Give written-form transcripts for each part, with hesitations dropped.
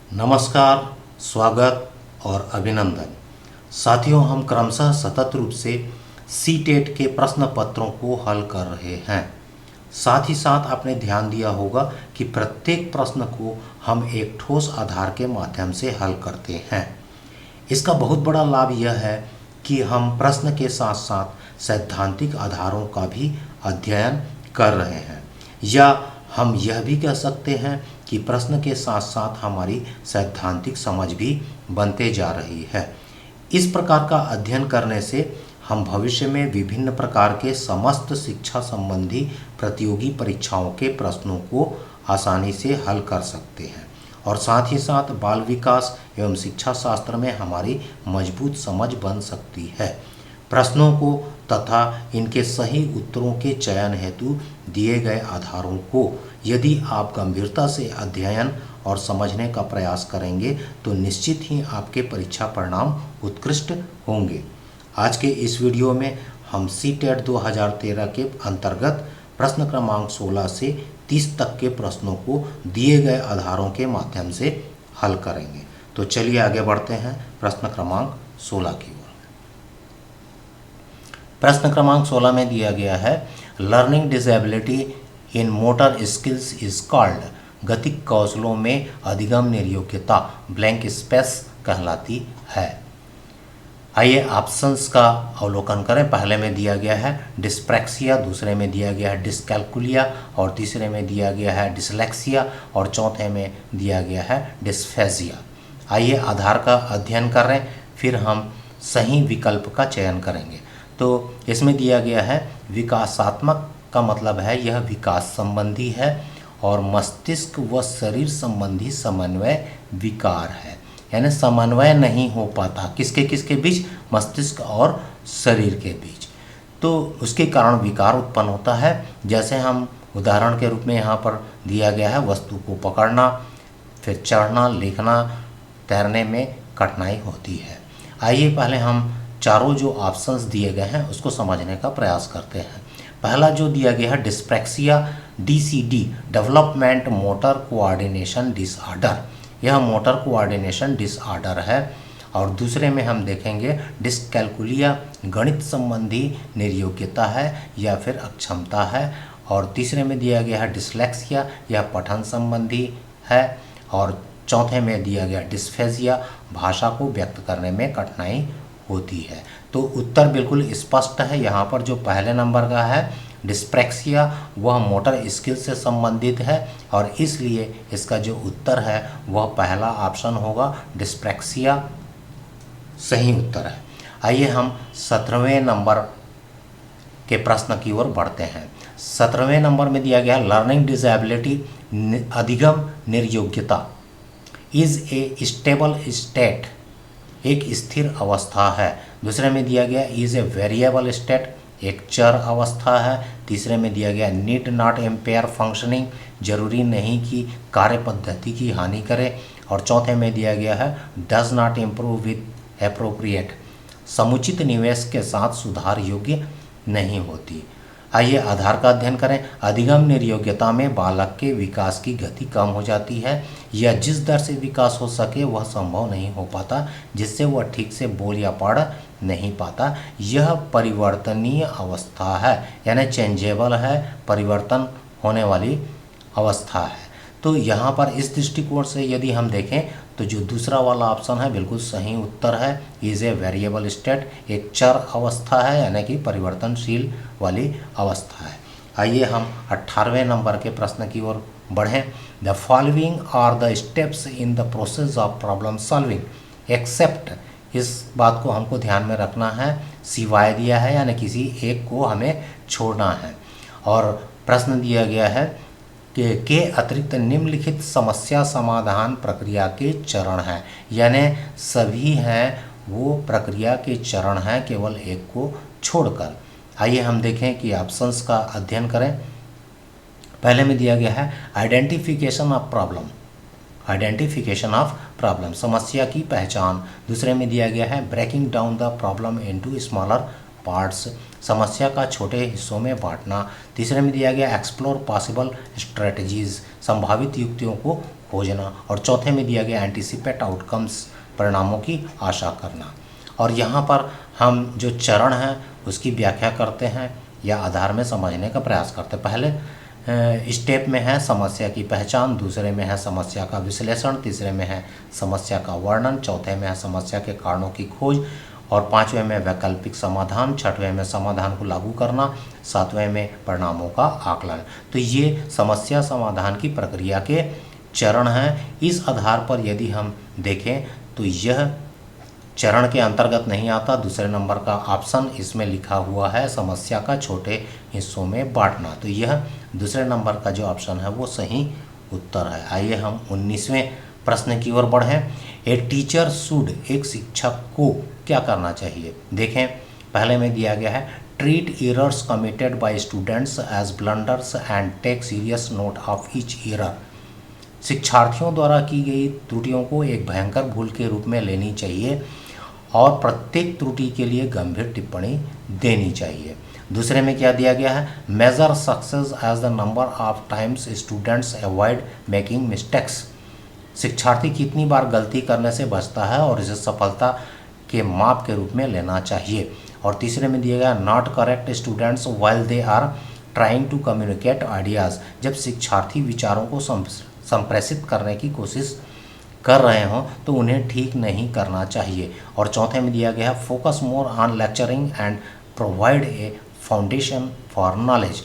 नमस्कार, स्वागत और अभिनंदन। साथियों, हम क्रमशः सतत रूप से सीटेट के प्रश्न पत्रों को हल कर रहे हैं। साथ ही साथ आपने ध्यान दिया होगा कि प्रत्येक प्रश्न को हम एक ठोस आधार के माध्यम से हल करते हैं। इसका बहुत बड़ा लाभ यह है कि हम प्रश्न के साथ साथ सैद्धांतिक आधारों का भी अध्ययन कर रहे हैं, या हम यह भी कह सकते हैं कि प्रश्न के साथ साथ हमारी सैद्धांतिक समझ भी बनते जा रही है। इस प्रकार का अध्ययन करने से हम भविष्य में विभिन्न प्रकार के समस्त शिक्षा संबंधी प्रतियोगी परीक्षाओं के प्रश्नों को आसानी से हल कर सकते हैं, और साथ ही साथ बाल विकास एवं शिक्षा शास्त्र में हमारी मजबूत समझ बन सकती है। प्रश्नों को तथा इनके सही उत्तरों के चयन हेतु दिए गए आधारों को यदि आप गंभीरता से अध्ययन और समझने का प्रयास करेंगे तो निश्चित ही आपके परीक्षा परिणाम उत्कृष्ट होंगे। आज के इस वीडियो में हम सीटेट 2013 के अंतर्गत प्रश्न क्रमांक 16 से 30 तक के प्रश्नों को दिए गए आधारों के माध्यम से हल करेंगे। तो चलिए आगे बढ़ते हैं प्रश्न क्रमांक 16 की ओर। प्रश्न क्रमांक 16 में दिया गया है, learning disability in motor skills is called. गतिक कौशलों में अधिगम निर्योग्यता ब्लैंक स्पेस कहलाती है। आइए ऑप्शंस का अवलोकन करें। पहले में दिया गया है डिस्प्रैक्सिया, दूसरे में दिया गया है डिस्कैल्कुलिया, और तीसरे में दिया गया है डिसलेक्सिया, और चौथे में दिया गया है डिस्फेजिया। आइए आधार का अध्ययन करें, फिर हम सही विकल्प का चयन करेंगे। तो इसमें दिया गया है विकासात्मक का मतलब है यह विकास संबंधी है, और मस्तिष्क व शरीर संबंधी समन्वय विकार है, यानी समन्वय नहीं हो पाता किसके किसके बीच, मस्तिष्क और शरीर के बीच। तो उसके कारण विकार उत्पन्न होता है। जैसे हम उदाहरण के रूप में यहाँ पर दिया गया है, वस्तु को पकड़ना, फिर चढ़ना, लिखना, तैरने में कठिनाई होती है। आइए पहले हम चारों जो ऑप्शंस दिए गए हैं उसको समझने का प्रयास करते हैं। पहला जो दिया गया है dyspraxia, DCD, development motor coordination disorder, यह मोटर कोऑर्डिनेशन डिसऑर्डर है। और दूसरे में हम देखेंगे डिस्कैल्कुलिया, गणित संबंधी निर्योग्यता है या फिर अक्षमता है। और तीसरे में दिया गया है डिसलेक्सिया, यह पठन संबंधी है। और चौथे में दिया गया डिस्फेजिया, भाषा को व्यक्त करने में कठिनाई होती है। तो उत्तर बिल्कुल स्पष्ट है। यहाँ पर जो पहले नंबर का है डिस्प्रैक्सिया, वह मोटर स्किल से संबंधित है, और इसलिए इसका जो उत्तर है वह पहला ऑप्शन होगा, डिस्प्रैक्सिया सही उत्तर है। आइए हम 17वें नंबर के प्रश्न की ओर बढ़ते हैं। 17वें नंबर में दिया गया लर्निंग डिसेबिलिटी अधिगम निर्योग्यता इज ए स्टेबल स्टेट, एक स्थिर अवस्था है। दूसरे में दिया गया इज ए वेरिएबल स्टेट, एक चर अवस्था है। तीसरे में दिया गया नीड नॉट एम्पेयर फंक्शनिंग, जरूरी नहीं कि कार्य पद्धति की हानि करे। और चौथे में दिया गया है does not improve with appropriate, समुचित निवेश के साथ सुधार योग्य नहीं होती। आइए आधार का अध्ययन करें। अधिगम निर्योग्यता में बालक के विकास की गति कम हो जाती है, या जिस दर से विकास हो सके वह संभव नहीं हो पाता, जिससे वह ठीक से बोल या पढ़ नहीं पाता। यह परिवर्तनीय अवस्था है, यानी चेंजेबल है, परिवर्तन होने वाली अवस्था है। तो यहाँ पर इस दृष्टिकोण से यदि हम देखें तो जो दूसरा वाला ऑप्शन है बिल्कुल सही उत्तर है। इज ए वेरिएबल स्टेट, एक चर अवस्था है, यानी कि परिवर्तनशील वाली अवस्था है। आइए हम 18वें नंबर के प्रश्न की ओर बढ़ें। The following are the steps in the process of problem solving except, इस बात को हमको ध्यान में रखना है, सिवाय दिया है, यानी किसी एक को हमें छोड़ना है। और प्रश्न दिया गया है के अतिरिक्त निम्नलिखित समस्या समाधान प्रक्रिया के चरण हैं, यानी सभी हैं वो प्रक्रिया के चरण हैं, केवल एक को छोड़कर। आइए हम देखें कि ऑप्शंस का अध्ययन करें। पहले में दिया गया है identification of problem, identification of problem, समस्या की पहचान। दूसरे में दिया गया है breaking down the problem into smaller parts, समस्या का छोटे हिस्सों में बांटना। तीसरे में दिया गया एक्सप्लोर पॉसिबल स्ट्रेटजीज, संभावित युक्तियों को खोजना। और चौथे में दिया गया एंटिसिपेट आउटकम्स, परिणामों की आशा करना। और यहाँ पर हम जो चरण हैं उसकी व्याख्या करते हैं या आधार में समझने का प्रयास करते हैं। पहले स्टेप में है समस्या की पहचान, दूसरे में है समस्या का विश्लेषण, तीसरे में है समस्या का वर्णन, चौथे में है समस्या के कारणों की खोज, और पांचवें में वैकल्पिक समाधान, छठवें में समाधान को लागू करना, सातवें में परिणामों का आकलन। तो ये समस्या समाधान की प्रक्रिया के चरण हैं। इस आधार पर यदि हम देखें तो यह चरण के अंतर्गत नहीं आता। दूसरे नंबर का ऑप्शन इसमें लिखा हुआ है समस्या का छोटे हिस्सों में बांटना, तो यह दूसरे नंबर का जो ऑप्शन है वो सही उत्तर है। आइए हम 19वें प्रश्न की ओर बढ़ें। ए टीचर शुड, एक शिक्षक को क्या करना चाहिए? देखें, पहले में दिया गया है treat errors committed by students as blunders and take serious note of each error. शिक्षार्थियों द्वारा की गई त्रुटियों को एक भयंकर भूल के रूप में लेनी चाहिए और प्रत्येक त्रुटि के लिए गंभीर टिप्पणी देनी चाहिए। दूसरे में क्या दिया गया है? Major success as the number of times students avoid making mistakes. शिक्षार्थी कितनी बार गलती करने से बचता है और इसे सफलता के माप के रूप में लेना चाहिए। और तीसरे में दिया गया not correct students while they are trying to communicate ideas. जब शिक्षार्थी विचारों को संप्रेषित करने की कोशिश कर रहे हों तो उन्हें ठीक नहीं करना चाहिए। और चौथे में दिया गया है focus more on lecturing and provide a foundation for knowledge.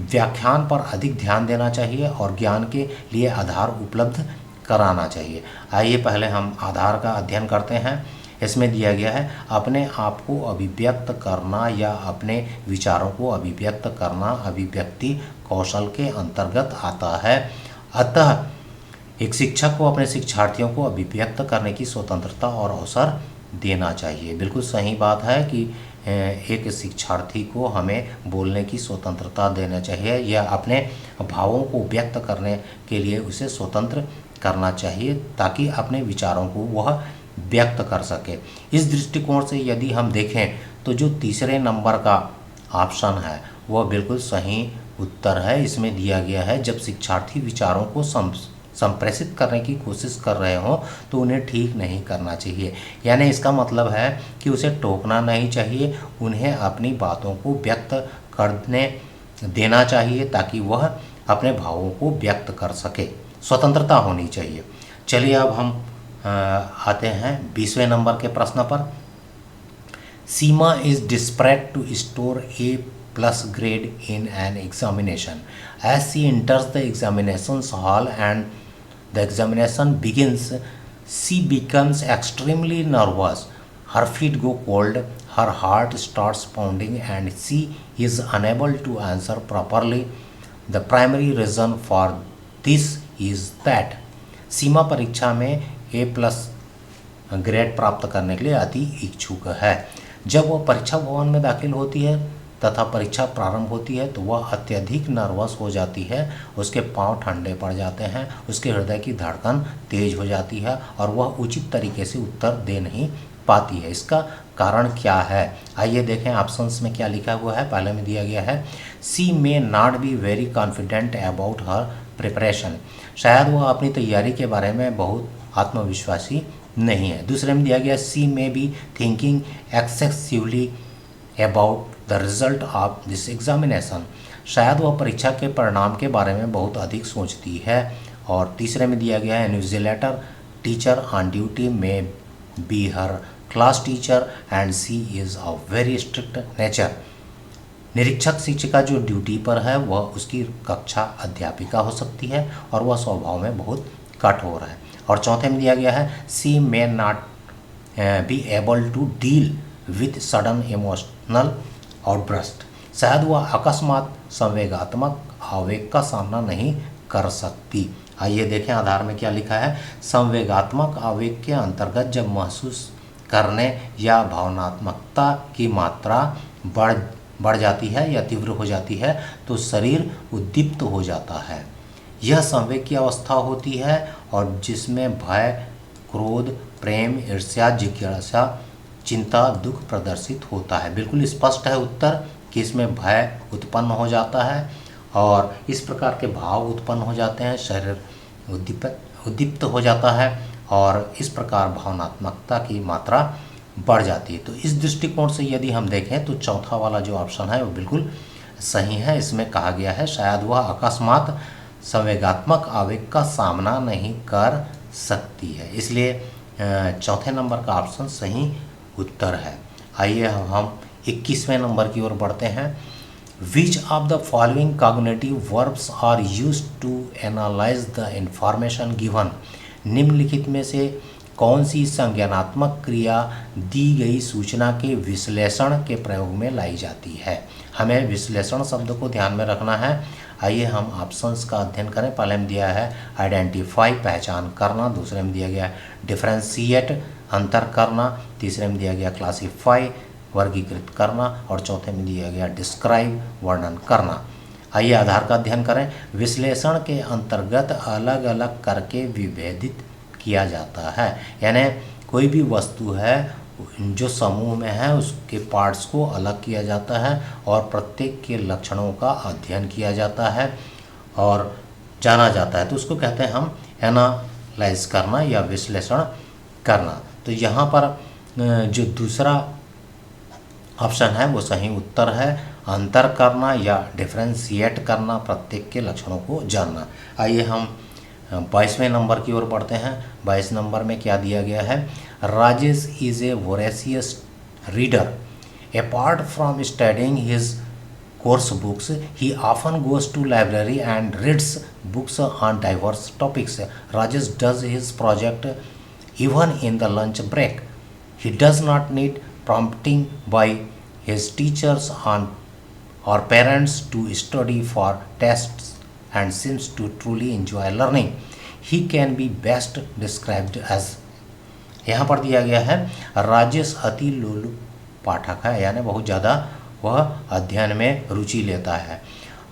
व्याख्यान पर अधिक ध्यान देना चाहिए और ज्ञान के लिए आधार उपलब्ध कराना चाहिए। आइए पहले हम आधार का अध्ययन करते हैं। इसमें दिया गया है अपने आप को अभिव्यक्त करना या अपने विचारों को अभिव्यक्त करना अभिव्यक्ति कौशल के अंतर्गत आता है। अतः एक शिक्षक को अपने शिक्षार्थियों को अभिव्यक्त करने की स्वतंत्रता और अवसर देना चाहिए। बिल्कुल सही बात है कि एक शिक्षार्थी को हमें बोलने की स्वतंत्रता देना चाहिए या अपने भावों को व्यक्त करने के लिए उसे स्वतंत्र करना चाहिए ताकि अपने विचारों को वह व्यक्त कर सके। इस दृष्टिकोण से यदि हम देखें तो जो तीसरे नंबर का ऑप्शन है वह बिल्कुल सही उत्तर है। इसमें दिया गया है जब शिक्षार्थी विचारों को संप्रेषित करने की कोशिश कर रहे हों तो उन्हें ठीक नहीं करना चाहिए। यानी इसका मतलब है कि उसे टोकना नहीं चाहिए, उन्हें अपनी बातों को व्यक्त करने देना चाहिए ताकि वह अपने भावों को व्यक्त कर सके। स्वतंत्रता होनी चाहिए। चलिए अब हम आते हैं 20वें नंबर के प्रश्न पर। Seema is desperate to store a plus grade in an examination. As she enters the examinations hall and the examination begins, she becomes extremely nervous. Her feet go cold, her heart starts pounding and she is unable to answer properly. The primary reason for this is that सीमा परीक्षा में A+ grade प्राप्त करने के लिए अति इच्छुक है। जब वह परीक्षा भवन में दाखिल होती है तथा परीक्षा प्रारंभ होती है तो वह अत्यधिक नर्वस हो जाती है, उसके पांव ठंडे पड़ जाते हैं, उसके हृदय की धड़कन तेज हो जाती है और वह उचित तरीके से उत्तर दे नहीं पाती है। इसका कारण क्या है? आइए देखें ऑप्शंस में क्या लिखा हुआ है। पहले में दिया गया है she may not be very confident about her preparation. शायद वह अपनी तैयारी के बारे में बहुत आत्मविश्वासी नहीं है। दूसरे में दिया गया she may be thinking excessively about the result of this examination. शायद वह परीक्षा के परिणाम के बारे में बहुत अधिक सोचती है। और तीसरे में दिया गया है invigilator teacher on duty may be her class teacher and she is a very strict nature. निरीक्षक शिक्षिका जो ड्यूटी पर है वह उसकी कक्षा अध्यापिका हो सकती है और वह स्वभाव में बहुत कठोर है। और चौथे में दिया गया है she may not be able to deal with sudden emotional outburst. शायद वह अकस्मात संवेगात्मक आवेग का सामना नहीं कर सकती। आइए देखें आधार में क्या लिखा है। संवेगात्मक आवेग के अंतर्गत जब महसूस करने या भावनात्मकता की मात्रा बढ़ जाती है या तीव्र हो जाती है तो शरीर उद्दीप्त हो जाता है। यह संवेग की अवस्था होती है और जिसमें भय, क्रोध, प्रेम, ईर्ष्या, जिज्ञासा, चिंता दुख प्रदर्शित होता है। बिल्कुल स्पष्ट है उत्तर कि इसमें भय उत्पन्न हो जाता है और इस प्रकार के भाव उत्पन्न हो जाते हैं, शरीर उद्दीप्त हो जाता है और इस प्रकार भावनात्मकता की मात्रा बढ़ जाती है। तो इस दृष्टिकोण से यदि हम देखें तो चौथा वाला जो ऑप्शन है वो बिल्कुल सही है। इसमें कहा गया है शायद वह अकस्मात संवेगात्मक आवेग का सामना नहीं कर सकती है, इसलिए चौथे नंबर का ऑप्शन सही उत्तर है। आइए हम 21वें नंबर की ओर बढ़ते हैं। Which of the following cognitive verbs are used to analyse the information given. निम्नलिखित में से कौन सी संज्ञानात्मक क्रिया दी गई सूचना के विश्लेषण के प्रयोग में लाई जाती है। हमें विश्लेषण शब्द को ध्यान में रखना है। आइए हम ऑप्शंस का अध्ययन करें। पहले में दिया है आइडेंटिफाई पहचान करना, दूसरे में दिया गया डिफरेंशिएट अंतर करना, तीसरे में दिया गया क्लासीफाई वर्गीकृत करना और चौथे में दिया गया डिस्क्राइब वर्णन करना। आइए आधार का अध्ययन करें। विश्लेषण के अंतर्गत अलग अलग करके विभेदित किया जाता है, यानी कोई भी वस्तु है जो समूह में है उसके पार्ट्स को अलग किया जाता है और प्रत्येक के लक्षणों का अध्ययन किया जाता है और जाना जाता है, तो उसको कहते हैं हम एनालाइज करना या विश्लेषण करना। तो यहाँ पर जो दूसरा ऑप्शन है वो सही उत्तर है, अंतर करना या डिफरेंशिएट करना, प्रत्येक के लक्षणों को जानना। आइए हम 22वें नंबर की ओर बढ़ते हैं। 22 नंबर में क्या दिया गया है। Rajesh is a voracious reader. Apart from studying his course books he often goes to library and reads books on diverse topics. Rajesh does his project even in the lunch break. He does not need prompting by his teachers or parents to study for tests and seems to truly enjoy learning. He can be best described as, यहाँ पर दिया गया है राजेश अति लोलुप पाठक है, यानी बहुत ज़्यादा वह अध्ययन में रुचि लेता है।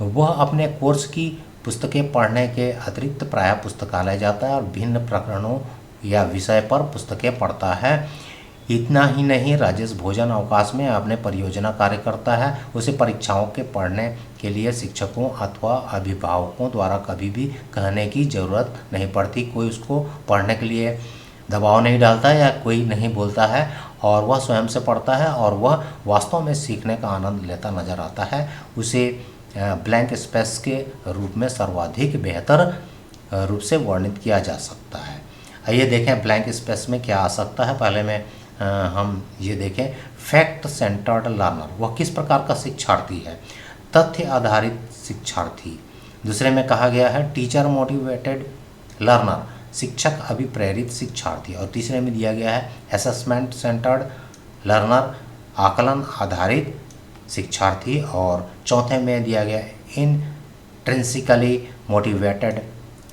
वह अपने कोर्स की पुस्तकें पढ़ने के अतिरिक्त प्रायः पुस्तकालय जाता है और भिन्न प्रकरणों या विषय पर पुस्तकें पढ़ता है। इतना ही नहीं, राजेश भोजन अवकाश में अपने परियोजना कार्य करता है। उसे परीक्षाओं के पढ़ने के लिए शिक्षकों अथवा अभिभावकों द्वारा कभी भी कहने की ज़रूरत नहीं पड़ती। कोई उसको पढ़ने के लिए दबाव नहीं डालता या कोई नहीं बोलता है और वह स्वयं से पढ़ता है और वह वास्तव में सीखने का आनंद लेता नजर आता है। उसे ब्लैंक स्पेस के रूप में सर्वाधिक बेहतर रूप से वर्णित किया जा सकता है। आइए देखें ब्लैंक स्पेस में क्या आ सकता है। पहले में हम ये देखें फैक्ट सेंटर्ड लर्नर, वह किस प्रकार का शिक्षार्थी है। तथ्य आधारित शिक्षार्थी। दूसरे में कहा गया है टीचर मोटिवेटेड लर्नर, शिक्षक अभिप्रेरित शिक्षार्थी। और तीसरे में दिया गया है असेसमेंट सेंटर्ड लर्नर, आकलन आधारित शिक्षार्थी। और चौथे में दिया गया इंट्रिंसिकली मोटिवेटेड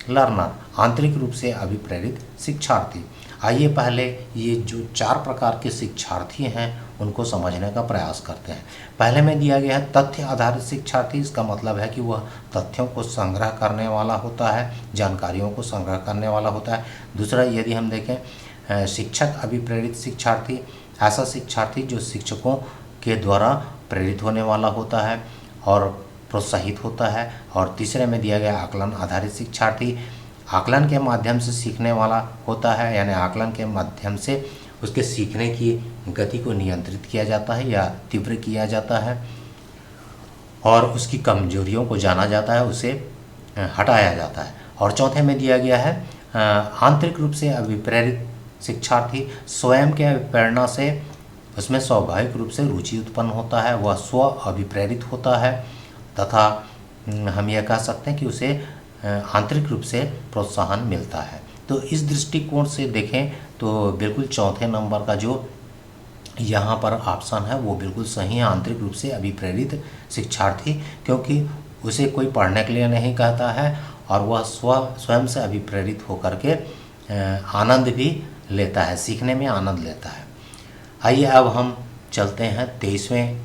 लर्नर, आंतरिक रूप से अभिप्रेरित शिक्षार्थी। आइए पहले ये जो 4 प्रकार के शिक्षार्थी हैं उनको समझने का प्रयास करते हैं। पहले में दिया गया है तथ्य आधारित शिक्षार्थी। इसका मतलब है कि वह तथ्यों को संग्रह करने वाला होता है, जानकारियों को संग्रह करने वाला होता है। दूसरा यदि हम देखें शिक्षक अभिप्रेरित शिक्षार्थी, ऐसा शिक्षार्थी जो शिक्षकों के द्वारा प्रेरित होने वाला होता है और प्रोत्साहित होता है। और तीसरे में दिया गया आकलन आधारित शिक्षार्थी, आकलन के माध्यम से सीखने वाला होता है, यानी आकलन के माध्यम से उसके सीखने की गति को नियंत्रित किया जाता है या तीव्र किया जाता है और उसकी कमजोरियों को जाना जाता है, उसे हटाया जाता है। और चौथे में दिया गया है आंतरिक रूप से अभिप्रेरित शिक्षार्थी, स्वयं के प्रेरणा से उसमें स्वाभाविक रूप से रुचि उत्पन्न होता है, वह स्व अभिप्रेरित होता है तथा हम यह कह सकते हैं कि उसे आंतरिक रूप से प्रोत्साहन मिलता है। तो इस दृष्टिकोण से देखें तो बिल्कुल चौथे नंबर का जो यहाँ पर ऑप्शन है वो बिल्कुल सही है, आंतरिक रूप से अभिप्रेरित शिक्षार्थी, क्योंकि उसे कोई पढ़ने के लिए नहीं कहता है और वह स्वयं से अभिप्रेरित होकर के आनंद भी लेता है, सीखने में आनंद लेता है। आइए अब हम चलते हैं 23वें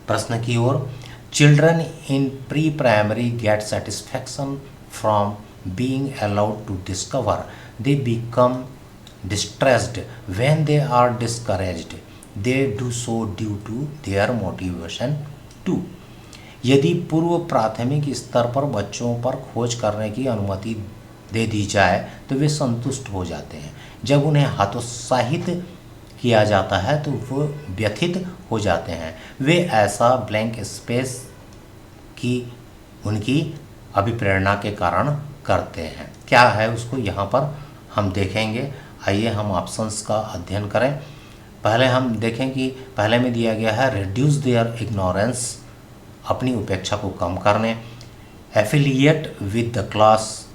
प्रश्न की ओर। Children in pre primary get satisfaction from being allowed to discover, they become distressed when they are discouraged. They do so due to their motivation to. यदि पूर्व प्राथमिक स्तर पर बच्चों पर खोज करने की अनुमति दे दी जाए तो वे संतुष्ट हो जाते हैं। जब उन्हें हतोत्साहित किया जाता है तो वो व्यथित हो जाते हैं। वे ऐसा ब्लैंक स्पेस की उनकी अभिप्रेरणा के कारण करते हैं। क्या है उसको यहाँ पर हम देखेंगे। आइए हम ऑप्शंस का अध्ययन करें। पहले हम देखें कि पहले में दिया गया है रिड्यूस देयर इग्नोरेंस, अपनी उपेक्षा को कम करने। एफिलिएट विद द क्लास,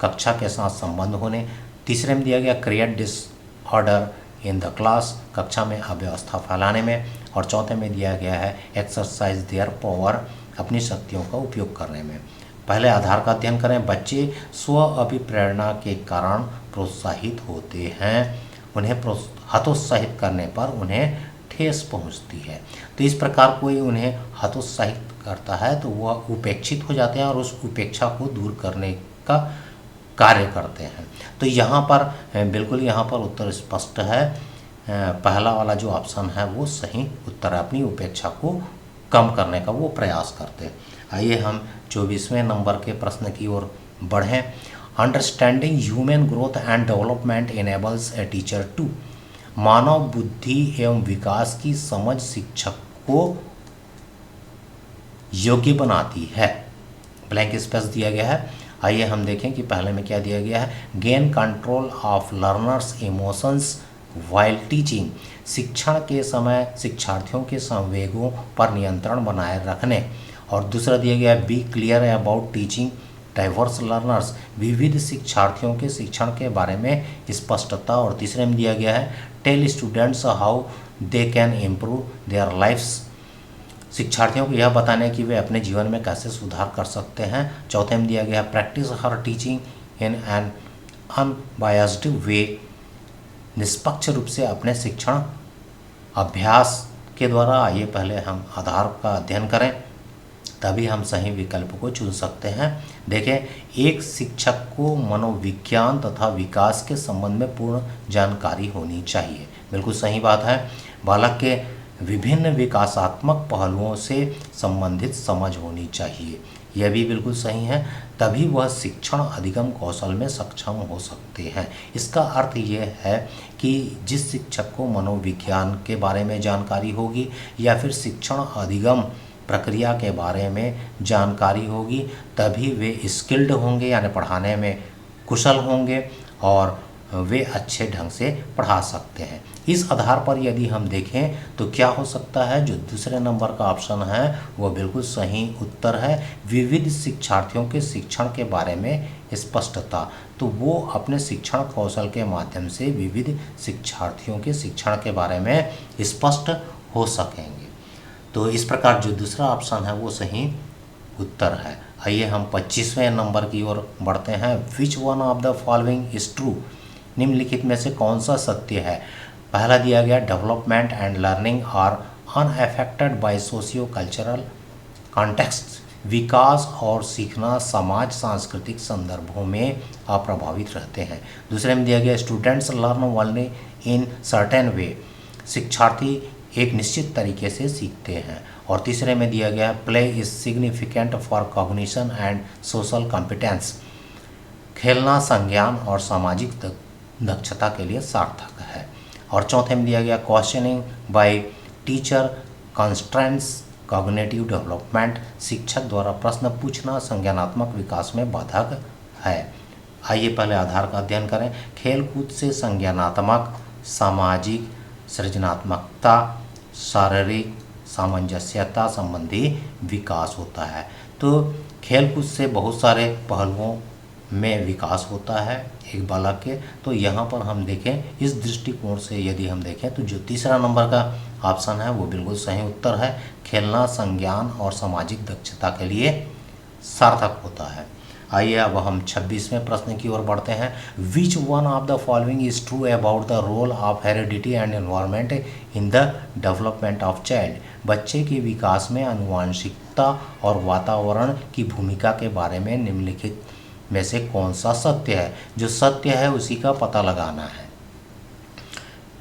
कक्षा के साथ संबंध होने। तीसरे में दिया गया create disorder in the class, कक्षा में अव्यवस्था फैलाने में। और चौथे में दिया गया है एक्सरसाइज देयर पावर, अपनी शक्तियों का उपयोग करने में। पहले आधार का अध्ययन करें। बच्चे स्व अभिप्रेरणा के कारण प्रोत्साहित होते हैं। उन्हें हतोत्साहित करने पर उन्हें ठेस पहुंचती है। तो इस प्रकार कोई उन्हें हतोत्साहित करता है तो वह उपेक्षित हो जाते हैं और उस उपेक्षा को दूर करने का कार्य करते हैं। तो यहाँ पर बिल्कुल यहाँ पर उत्तर स्पष्ट है। पहला वाला जो ऑप्शन है वो सही उत्तर है। अपनी उपेक्षा को कम करने का वो प्रयास करते हैं। आइए हम 24वें नंबर के प्रश्न की ओर बढ़ें। Understanding human growth and development enables a teacher to, मानव बुद्धि एवं विकास की समझ शिक्षक को योग्य बनाती है। ब्लैंक स्पेस दिया गया है। आइए हम देखें कि पहले में क्या दिया गया है। Gain control of learners emotions while teaching, शिक्षण के समय शिक्षार्थियों के संवेगों पर नियंत्रण बनाए रखने। और दूसरा दिया गया है be clear about teaching diverse learners, विविध शिक्षार्थियों के शिक्षण के बारे में स्पष्टता। और तीसरे में दिया गया है tell students how they can improve their lifes, शिक्षार्थियों को यह बताने कि वे अपने जीवन में कैसे सुधार कर सकते हैं। चौथे में दिया गया practice her teaching in an unbiased way, निष्पक्ष रूप से अपने शिक्षण अभ्यास के द्वारा। आइए पहले हम आधार का अध्ययन करें, तभी हम सही विकल्प को चुन सकते हैं। देखें, एक शिक्षक को मनोविज्ञान तथा विकास के संबंध में पूर्ण जानकारी होनी चाहिए। बिल्कुल सही बात है। बालक के विभिन्न विकासात्मक पहलुओं से संबंधित समझ होनी चाहिए, यह भी बिल्कुल सही है। तभी वह शिक्षण अधिगम कौशल में सक्षम हो सकते हैं। इसका अर्थ यह है कि जिस शिक्षक को मनोविज्ञान के बारे में जानकारी होगी या फिर शिक्षण अधिगम प्रक्रिया के बारे में जानकारी होगी, तभी वे स्किल्ड होंगे, यानी पढ़ाने में कुशल होंगे और वे अच्छे ढंग से पढ़ा सकते हैं। इस आधार पर यदि हम देखें तो क्या हो सकता है, जो दूसरे नंबर का ऑप्शन है वो बिल्कुल सही उत्तर है। विविध शिक्षार्थियों के शिक्षण के बारे में स्पष्टता, तो वो अपने शिक्षण कौशल के माध्यम से विविध शिक्षार्थियों के शिक्षण के बारे में स्पष्ट हो सकेंगे। तो इस प्रकार जो दूसरा ऑप्शन है वो सही उत्तर है। आइए हम 25वें नंबर की ओर बढ़ते हैं। Which one of the following is true, निम्नलिखित में से कौन सा सत्य है। पहला दिया गया development and learning are unaffected by socio cultural context, विकास और सीखना समाज सांस्कृतिक संदर्भों में अप्रभावित रहते हैं। दूसरे में दिया गया students learn only in certain way, शिक्षार्थी एक निश्चित तरीके से सीखते हैं। और तीसरे में दिया गया play is significant for cognition and social competence, खेलना संज्ञान और सामाजिक दक्षता के लिए सार्थक है। और चौथे में दिया गया questioning by teacher constraints cognitive development, शिक्षक द्वारा प्रश्न पूछना संज्ञानात्मक विकास में बाधक है। आइए पहले आधार का अध्ययन करें। खेल कूद से संज्ञानात्मक, सामाजिक, सृजनात्मकता, शारीरिक सामंजस्यता संबंधी विकास होता है। तो खेल कूद से बहुत सारे पहलुओं में विकास होता है एक बालक के। तो यहाँ पर हम देखें इस दृष्टिकोण से यदि हम देखें तो जो तीसरा नंबर का ऑप्शन है वो बिल्कुल सही उत्तर है। खेलना संज्ञान और सामाजिक दक्षता के लिए सार्थक होता है। आइए अब हम 26वें प्रश्न की ओर बढ़ते हैं। Which one of the following is true about the role of heredity and environment in the development of child, बच्चे के विकास में आनुवंशिकता और वातावरण की भूमिका के बारे में निम्नलिखित में से कौन सा सत्य है। जो सत्य है उसी का पता लगाना है।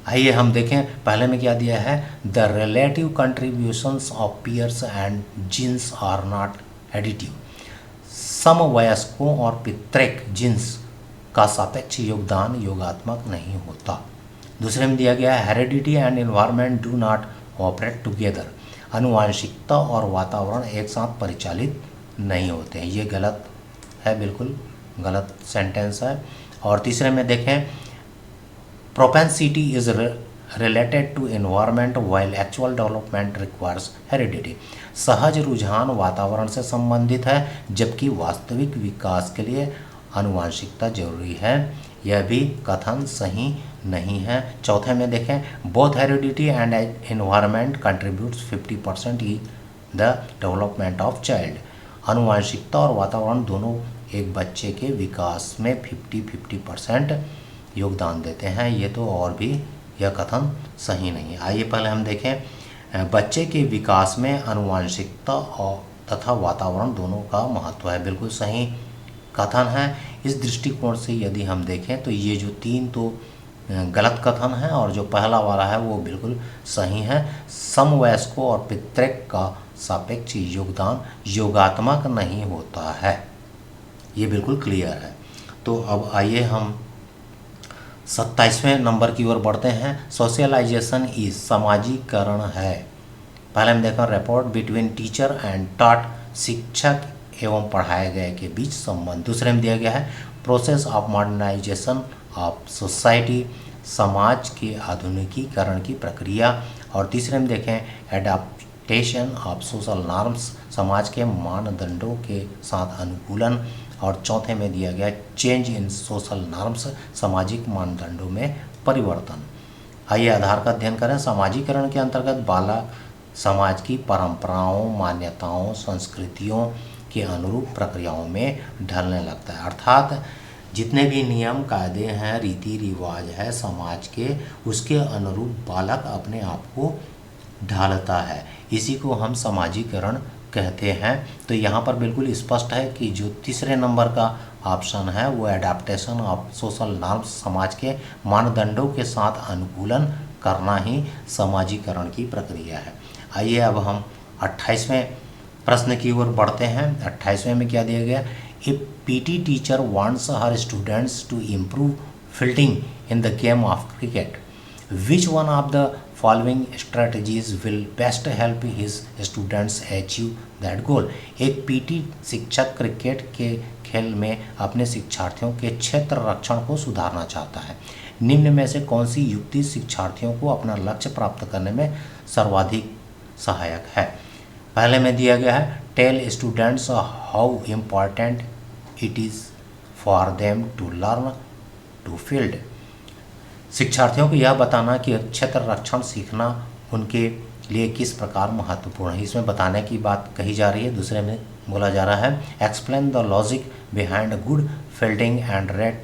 आइए हम देखें पहले में क्या दिया है, the relative contributions of peers and genes are not additive. समवयस्कों और पितृक जीन्स का सापेक्ष योगदान योगात्मक नहीं होता। दूसरे में दिया गया है, heredity and environment do not operate together. अनुवांशिकता और वातावरण एक साथ परिचालित नहीं होते हैं। ये गलत है, बिल्कुल गलत सेंटेंस है। और तीसरे में देखें, propensity is related to environment while actual development requires heredity. सहज रुझान वातावरण से संबंधित है जबकि वास्तविक विकास के लिए अनुवांशिकता जरूरी है। यह भी कथन सही नहीं है। चौथे में देखें, both heredity and environment contributes 50% in the development of child. अनुवांशिकता और वातावरण दोनों एक बच्चे के विकास में 50% योगदान देते हैं। ये तो और भी यह कथन सही नहीं है। आइए पहले हम देखें, बच्चे के विकास में अनुवांशिकता और तथा वातावरण दोनों का महत्व है। बिल्कुल सही कथन है। इस दृष्टिकोण से यदि हम देखें तो ये जो तीन तो गलत कथन है और जो पहला वाला है वो बिल्कुल सही है। समवयस्कों और पितृक का सापेक्ष योगदान योगात्मक नहीं होता है। ये बिल्कुल क्लियर है। तो अब आइए हम 27वें नंबर की ओर बढ़ते हैं। सोशलाइजेशन इज समाजीकरण है। पहले हम देखें, report between teacher and taught, शिक्षक एवं पढ़ाए गए के बीच संबंध। दूसरे में दिया गया है, process of modernisation of society, समाज के आधुनिकीकरण की प्रक्रिया। और तीसरे में देखें, एडाप्टेशन ऑफ सोशल नॉर्म्स, समाज के मानदंडों के साथ अनुकूलन। और चौथे में दिया गया, चेंज इन सोशल नॉर्म्स, सामाजिक मानदंडों में परिवर्तन। आइए आधार का अध्ययन करें। सामाजिकरण के अंतर्गत बालक समाज की परंपराओं, मान्यताओं, संस्कृतियों के अनुरूप प्रक्रियाओं में ढलने लगता है। अर्थात जितने भी नियम कायदे हैं, रीति रिवाज है समाज के, उसके अनुरूप बालक अपने आप को ढालता है। इसी को हम समाजीकरण कहते हैं। तो यहाँ पर बिल्कुल स्पष्ट है कि जो तीसरे नंबर का ऑप्शन है वो एडाप्टेशन ऑफ सोशल नॉर्म्स, समाज के मानदंडों के साथ अनुकूलन करना ही समाजीकरण की प्रक्रिया है। आइए अब हम 28वें प्रश्न की ओर बढ़ते हैं। 28वें में क्या दिया गया, a PT teacher wants her students to improve fielding in the game of cricket, which one of the following strategies will best help his students achieve that goal. एक पीटी शिक्षक क्रिकेट के खेल में अपने शिक्षार्थियों के क्षेत्र रक्षण को सुधारना चाहता है। निम्न में से कौन सी युक्ति शिक्षार्थियों को अपना लक्ष्य प्राप्त करने में सर्वाधिक सहायक है। पहले में दिया गया है, tell students how important it is for them to learn to field. शिक्षार्थियों को यह बताना कि क्षेत्र रक्षण सीखना उनके लिए किस प्रकार महत्वपूर्ण है, इसमें बताने की बात कही जा रही है। दूसरे में बोला जा रहा है, explain the logic behind good fielding and rate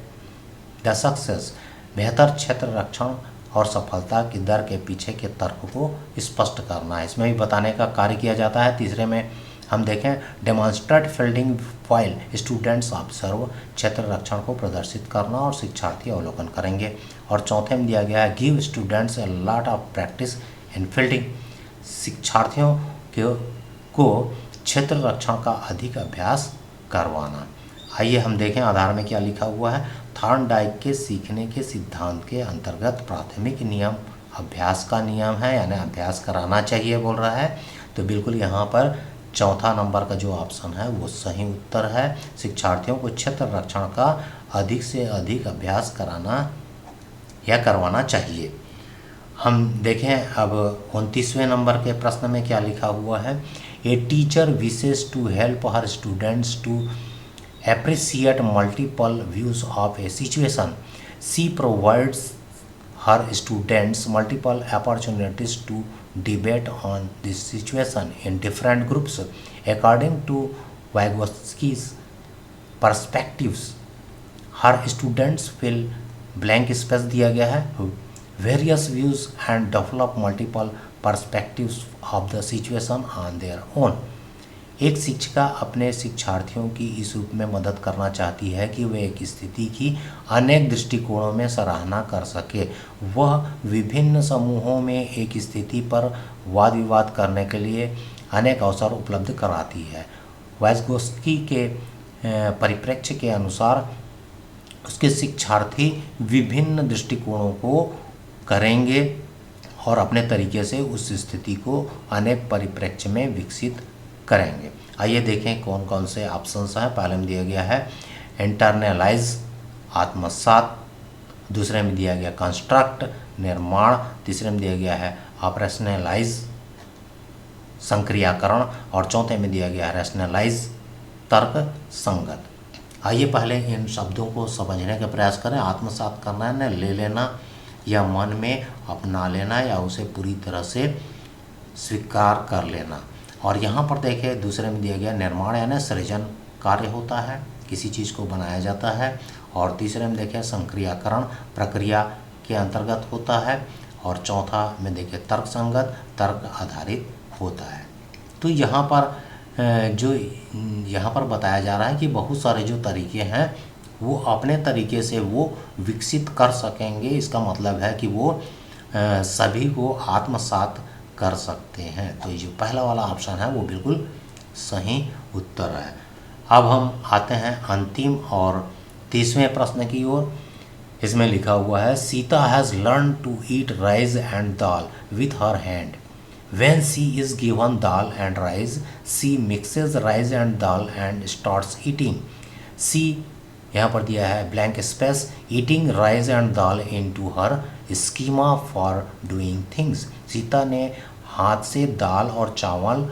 the success. बेहतर क्षेत्र रक्षण और सफलता की दर के पीछे के तर्क को स्पष्ट करना है, इसमें भी बताने का कार्य किया जाता है। तीसरे में हम देखें, demonstrate fielding file students observe, क्षेत्र रक्षण को प्रदर्शित करना और शिक्षार्थी अवलोकन करेंगे। और चौथे में दिया गया है, give students a lot of practice in fielding, शिक्षार्थियों को क्षेत्र रक्षण का अधिक अभ्यास करवाना। आइए हम देखें आधार में क्या लिखा हुआ है। थॉर्नडाइक के सीखने के सिद्धांत के अंतर्गत प्राथमिक नियम अभ्यास का नियम है, यानी अभ्यास कराना चाहिए बोल रहा है। तो बिल्कुल यहाँ पर चौथा नंबर का जो ऑप्शन है वो सही उत्तर है। शिक्षार्थियों को क्षेत्र रक्षण का अधिक से अधिक अभ्यास कराना या करवाना चाहिए। हम देखें अब 29वें नंबर के प्रश्न में क्या लिखा हुआ है। A teacher wishes to help her students to appreciate multiple views of a situation. She provides her students multiple opportunities to debate on this situation in different groups according to Vygotsky's perspectives. Her students fill blank space दिया गया है various views and develop multiple perspectives of the situation on their own. एक शिक्षिका अपने शिक्षार्थियों की इस रूप में मदद करना चाहती है कि वे एक स्थिति की अनेक दृष्टिकोणों में सराहना कर सके। वह विभिन्न समूहों में एक स्थिति पर वाद विवाद करने के लिए अनेक अवसर उपलब्ध कराती है। वाइज़गोत्स्की के परिप्रेक्ष्य के अनुसार उसके शिक्षार्थी विभिन्न दृष्टिकोणों को करेंगे और अपने तरीके से उस स्थिति को अनेक परिप्रेक्ष्य में विकसित करेंगे। आइए देखें कौन कौन से ऑप्शंस हैं। पहले में दिया गया है इंटरनलाइज, आत्मसात, दूसरे में दिया गया कंस्ट्रक्ट, निर्माण, तीसरे में दिया गया है ऑपरेशनलाइज, संक्रियाकरण, और चौथे में दिया गया है रैशनलाइज, तर्क संगत। आइए पहले इन शब्दों को समझने का प्रयास करें। आत्मसात करना है, ले लेना या मन में अपना लेना या उसे पूरी तरह से स्वीकार कर लेना। और यहाँ पर देखिए दूसरे में दिया गया निर्माण, यानी सृजन कार्य होता है, किसी चीज़ को बनाया जाता है। और तीसरे में देखिए संक्रियाकरण, प्रक्रिया के अंतर्गत होता है। और चौथा में देखिए तर्क संगत, तर्क आधारित होता है। तो यहाँ पर यहाँ पर बताया जा रहा है कि बहुत सारे जो तरीके हैं वो अपने तरीके से वो विकसित कर सकेंगे। इसका मतलब है कि वो सभी को आत्मसात कर सकते हैं। तो ये जो पहला वाला ऑप्शन है वो बिल्कुल सही उत्तर है। अब हम आते हैं अंतिम और 30वें प्रश्न की ओर। इसमें लिखा हुआ है Sita has learn to eat rice and dal with her hand. When she is given dal and rice, she mixes rice and dal and starts eating. She यहाँ पर दिया है blank space eating rice and dal into her schema for doing things. Sita ने हाथ से दाल और चावल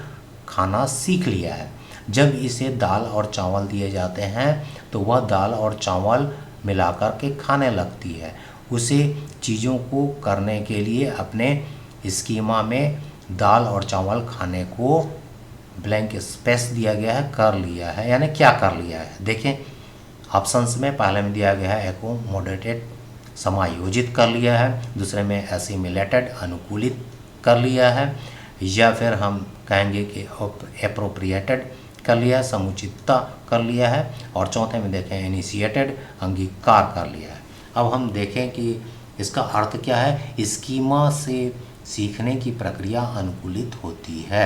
खाना सीख लिया है। जब इसे दाल और चावल दिए जाते हैं तो वह दाल और चावल मिलाकर के खाने लगती है। उसे चीज़ों को करने के लिए अपने स्कीमा में दाल और चावल खाने को ब्लैंक स्पेस दिया गया है, कर लिया है, यानी क्या कर लिया है। देखें ऑप्शंस में पहले में दिया गया है एकोमोडेटेड, समायोजित कर लिया है। दूसरे में एसिमिलेटेड, अनुकूलित कर लिया है। या फिर हम कहेंगे कि एप्रोप्रिएटेड कर लिया है, समुचितता कर लिया है। और चौथे में देखें इनिशिएटेड, अंगीकार कर लिया है। अब हम देखें कि इसका अर्थ क्या है। स्कीमा से सीखने की प्रक्रिया अनुकूलित होती है,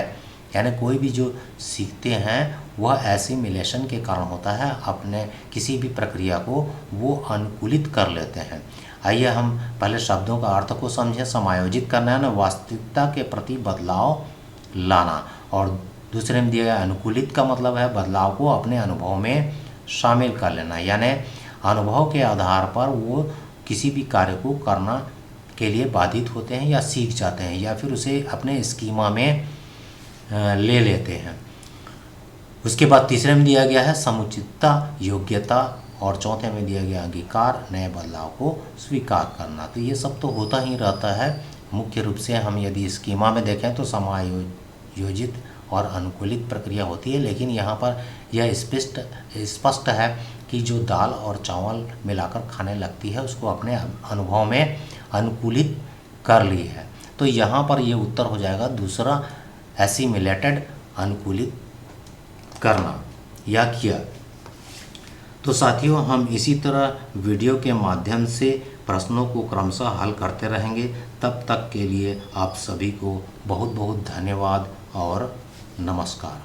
यानी कोई भी जो सीखते हैं वह एसिमिलेशन के कारण होता है, अपने किसी भी प्रक्रिया को वो अनुकूलित कर लेते हैं। आइए हम पहले शब्दों का अर्थ को समझें। समायोजित करना है ना वास्तविकता के प्रति बदलाव लाना, और दूसरे में दिया गया अनुकूलित का मतलब है बदलाव को अपने अनुभव में शामिल कर लेना, यानी अनुभव के आधार पर वो किसी भी कार्य को करना के लिए बाधित होते हैं या सीख जाते हैं या फिर उसे अपने स्कीमा में ले लेते हैं। उसके बाद तीसरे में दिया गया है समुचितता, योग्यता, और चौथे में दिया गया अंगीकार, नए बदलाव को स्वीकार करना। तो ये सब तो होता ही रहता है। मुख्य रूप से हम यदि स्कीमा में देखें तो समायोजित और अनुकूलित प्रक्रिया होती है, लेकिन यहाँ पर यह स्पष्ट है कि जो दाल और चावल मिलाकर खाने लगती है उसको अपने अनुभव में अनुकूलित कर ली है। तो यहाँ पर ये उत्तर हो जाएगा दूसरा, एसिमिलेटेड, अनुकूलित करना या किया। तो साथियों हम इसी तरह वीडियो के माध्यम से प्रश्नों को क्रमशः हल करते रहेंगे। तब तक के लिए आप सभी को बहुत बहुत धन्यवाद और नमस्कार।